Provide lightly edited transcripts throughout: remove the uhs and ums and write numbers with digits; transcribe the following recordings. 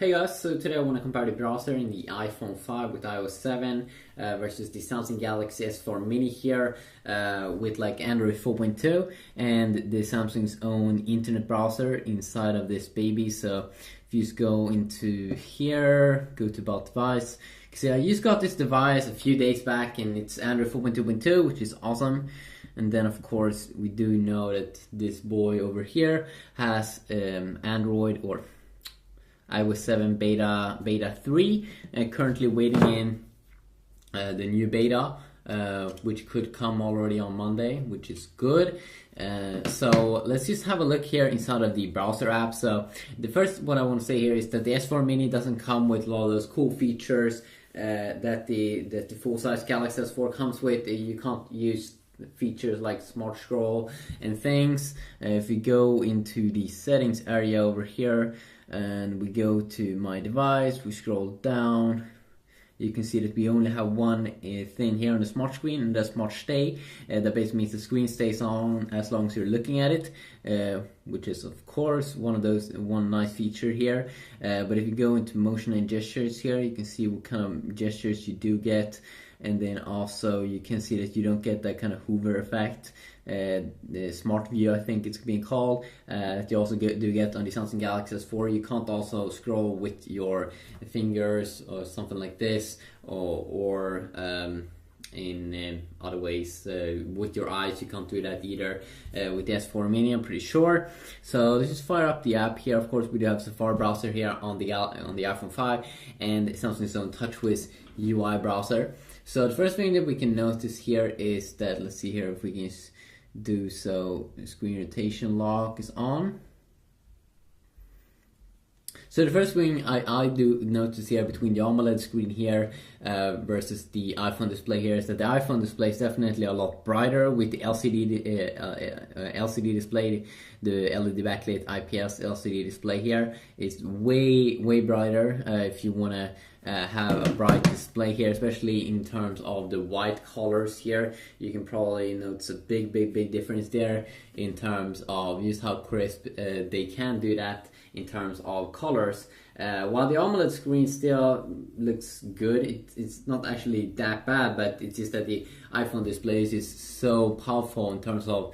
Hey guys, so today I want to compare the browser in the iPhone 5 with iOS 7 versus the Samsung Galaxy S4 Mini here with like Android 4.2 and the Samsung's own internet browser inside of this baby. So if you just go into here, go to About Device. See, I just got this device a few days back and it's Android 4.2.2, which is awesome. And then of course we do know that this boy over here has Android or iOS 7 beta 3 and currently waiting in the new beta which could come already on Monday, which is good. So let's just have a look here inside of the browser app. So the first what I want to say here is that the S4 Mini doesn't come with a lot of those cool features that the full-size Galaxy S4 comes with. You can't use features like smart scroll and things. If we go into the settings area over here and we go to my device, we scroll down, you can see that we only have one thing here on the smart screen, and that's smart stay. That basically means the screen stays on as long as you're looking at it, which is of course one nice feature here. But if you go into motion and gestures here, you can see what kind of gestures you do get. And then also you can see that you don't get that kind of hover effect. The smart view, I think it's being called, that you also do get on the Samsung Galaxy S4. You can't also scroll with your fingers or something like this, or in other ways with your eyes. You can't do that either with the S4 Mini, I'm pretty sure. So let's just fire up the app here. Of course we do have Safari browser here on the iPhone 5 and Samsung's own TouchWiz UI browser. So the first thing that we can notice here is that, let's see here if we can do so, screen rotation lock is on. So the first thing I do notice here between the AMOLED screen here versus the iPhone display here is that the iPhone display is definitely a lot brighter with the LCD display. The LED backlit IPS LCD display here is way brighter. If you want to have a bright display here, especially in terms of the white colors here, you can probably notice a big difference there in terms of just how crisp they can do that in terms of colors. While the AMOLED screen still looks good, it's not actually that bad, but it's just that the iPhone displays is so powerful in terms of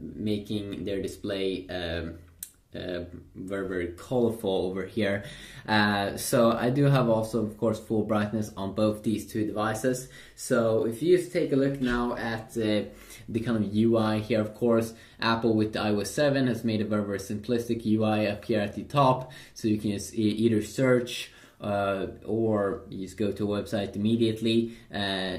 making their display very colorful over here. So I do have also of course full brightness on both these two devices. So if you just take a look now at the kind of UI here, of course Apple with the iOS 7 has made a very simplistic UI up here at the top, so you can just either search or you just go to a website immediately.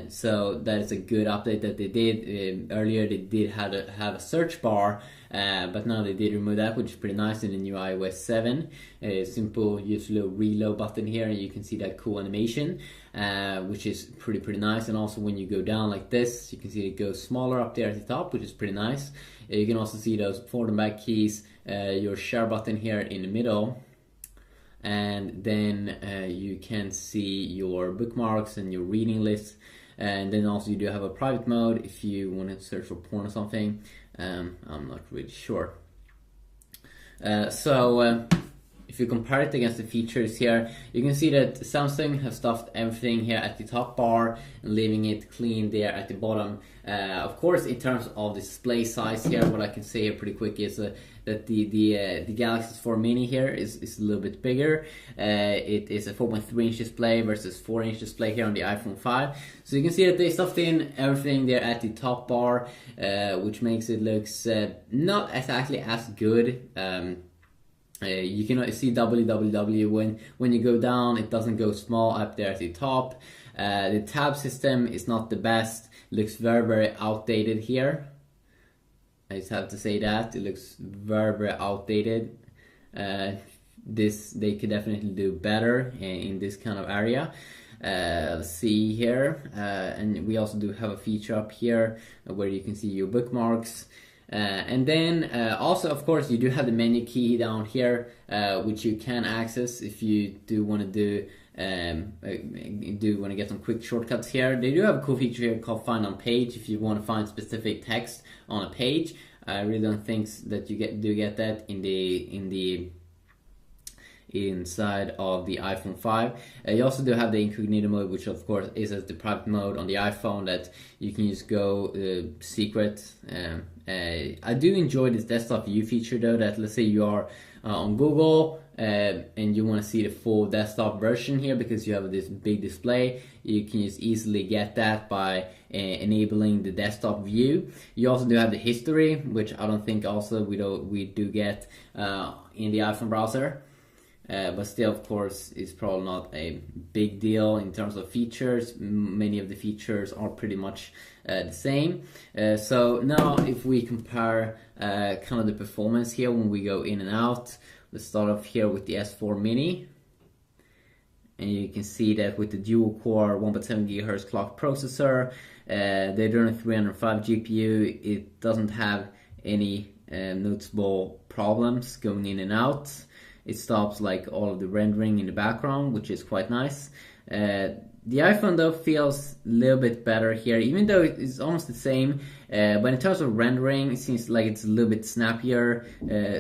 So that is a good update that they did. Earlier they did have a search bar, but now they did remove that, which is pretty nice in the new iOS 7. Simple, use a little reload button here and you can see that cool animation, which is pretty nice. And also when you go down like this, you can see it goes smaller up there at the top, which is pretty nice. You can also see those forward and back keys, your share button here in the middle, and then you can see your bookmarks and your reading list. And then also you do have a private mode if you want to search for porn or something. I'm not really sure. If you compare it against the features here, you can see that Samsung has stuffed everything here at the top bar and leaving it clean there at the bottom. Of course, in terms of display size here, what I can say here pretty quick is that the Galaxy S4 Mini here is a little bit bigger. It is a 4.3-inch display versus 4-inch display here on the iPhone 5. So you can see that they stuffed in everything there at the top bar, which makes it looks not exactly as good. You can see www when you go down, it doesn't go small up there at the top. The tab system is not the best, looks very outdated here. I just have to say that it looks very outdated. They could definitely do better in this kind of area. Let's see here, and we also do have a feature up here where you can see your bookmarks. And then also of course you do have the menu key down here, which you can access if you do want to get some quick shortcuts here. They do have a cool feature here called Find on Page if you want to find specific text on a page. I really don't think that you get that in the inside of the iPhone 5. You also do have the incognito mode, which of course is as the private mode on the iPhone that you can just go secret. I do enjoy this desktop view feature though, that let's say you are on Google and you want to see the full desktop version here because you have this big display, you can just easily get that by enabling the desktop view. You also do have the history, which I don't think also we do get in the iPhone browser. But still, of course, it's probably not a big deal in terms of features. Many of the features are pretty much the same. So now if we compare kind of the performance here when we go in and out, let's start off here with the S4 Mini. And you can see that with the dual core 1.7 GHz clock processor, the Adreno 305 GPU, it doesn't have any noticeable problems going in and out. It stops like all of the rendering in the background, which is quite nice. The iPhone though feels a little bit better here, even though it's almost the same. But in terms of rendering, it seems like it's a little bit snappier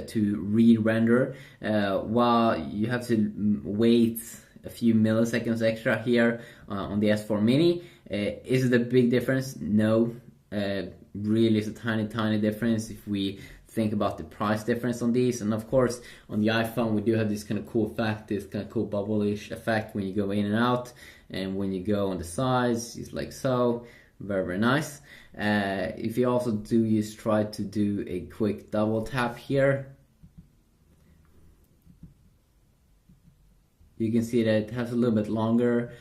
to re-render, while you have to wait a few milliseconds extra here on the S4 Mini. Is it a big difference? No, really it's a tiny difference if we think about the price difference on these. And of course on the iPhone we do have this kind of cool effect, this kind of cool bubble-ish effect when you go in and out, and when you go on the sides it's like so, very nice. If you also do just try to do a quick double tap here, you can see that it has a little bit longer,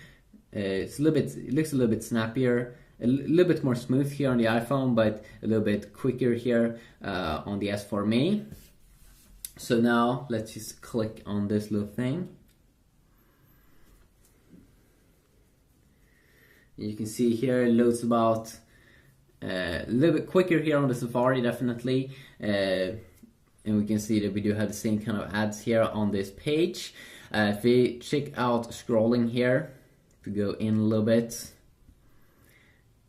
it looks a little bit snappier, a little bit more smooth here on the iPhone, but a little bit quicker here on the S4 Mini. So now let's just click on this little thing. You can see here it loads about a little bit quicker here on the Safari, definitely. And we can see that we do have the same kind of ads here on this page. If we check out scrolling here, if we go in a little bit,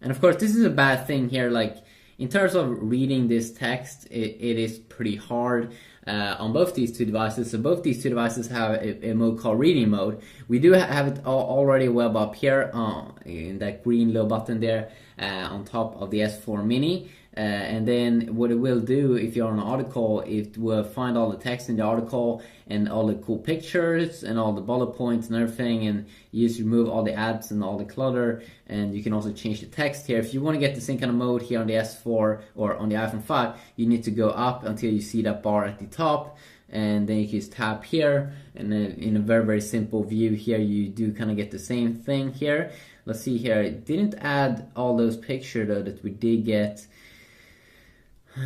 and of course this is a bad thing here, like in terms of reading this text, it is pretty hard on both these two devices. So both these two devices have a mode called reading mode. We do have it already well up here in that green little button there on top of the S4 Mini. And then what it will do, if you're on an article, it will find all the text in the article and all the cool pictures and all the bullet points and everything, and you just remove all the ads and all the clutter, and you can also change the text here. If you want to get the same kind of mode here on the S4 or on the iPhone 5, you need to go up until you see that bar at the top, and then you can just tap here, and then in a very simple view here you do kind of get the same thing here. Let's see here, it didn't add all those pictures though that we did get. No,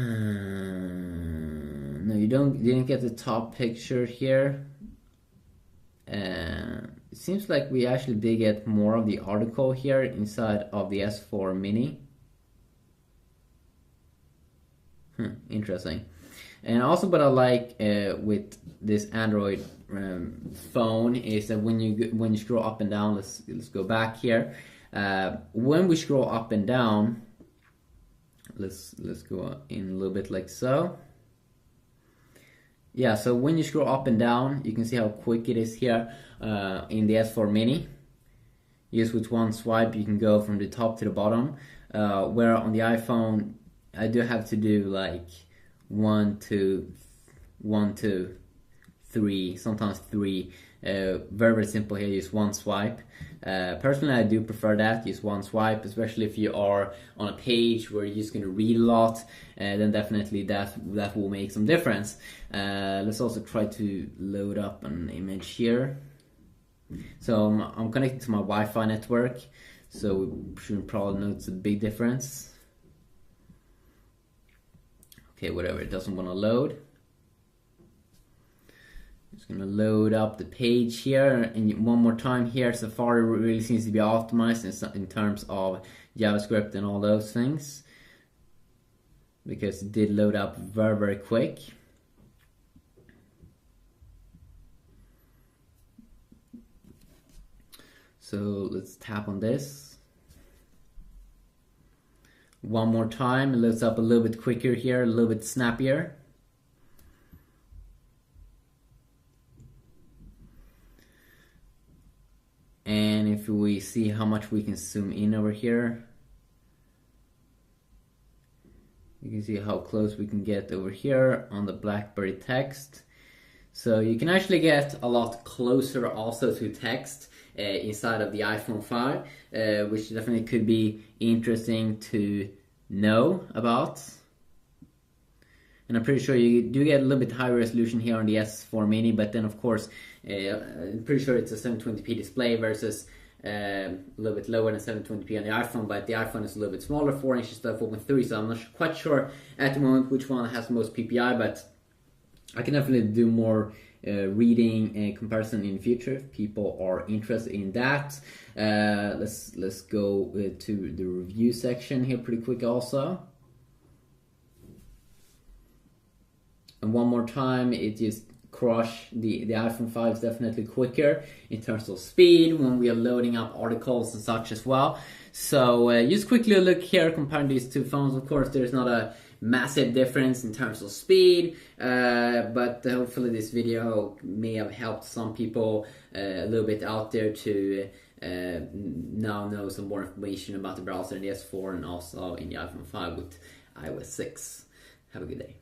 you didn't get the top picture here. It seems like we actually did get more of the article here inside of the S4 Mini. Interesting. And also what I like with this Android phone is that when you scroll up and down, let's go back here. When we scroll up and down, let's go in a little bit like so. Yeah, so when you scroll up and down, you can see how quick it is here in the S4 Mini. Just with one swipe you can go from the top to the bottom, where on the iPhone I do have to do like 1, 2, 3, sometimes 3. Very simple here, just one swipe. Personally I do prefer that, just one swipe, especially if you are on a page where you're just going to read a lot, then definitely that will make some difference. Let's also try to load up an image here. So I'm connected to my Wi-Fi network, so we should probably notice a big difference. Okay, whatever, it doesn't want to load. Just gonna load up the page here, and one more time here, Safari really seems to be optimized in terms of JavaScript and all those things, because it did load up very quick. So let's tap on this one more time. It loads up a little bit quicker here, a little bit snappier. And if we see how much we can zoom in over here, you can see how close we can get over here on the BlackBerry text. So you can actually get a lot closer also to text inside of the iPhone 5, which definitely could be interesting to know about. And I'm pretty sure you do get a little bit higher resolution here on the S4 Mini, but then of course, I'm pretty sure it's a 720p display versus a little bit lower than 720p on the iPhone, but the iPhone is a little bit smaller, 4 inches to 4.3, so I'm not quite sure at the moment which one has the most PPI, but I can definitely do more reading comparison in the future if people are interested in that. Let's go to the review section here pretty quick also. And one more time, it just crush the iPhone 5 is definitely quicker in terms of speed when we are loading up articles and such as well. So just quickly look here comparing these two phones. Of course, there's not a massive difference in terms of speed, but hopefully this video may have helped some people a little bit out there to now know some more information about the browser in the S4 and also in the iPhone 5 with iOS 6. Have a good day.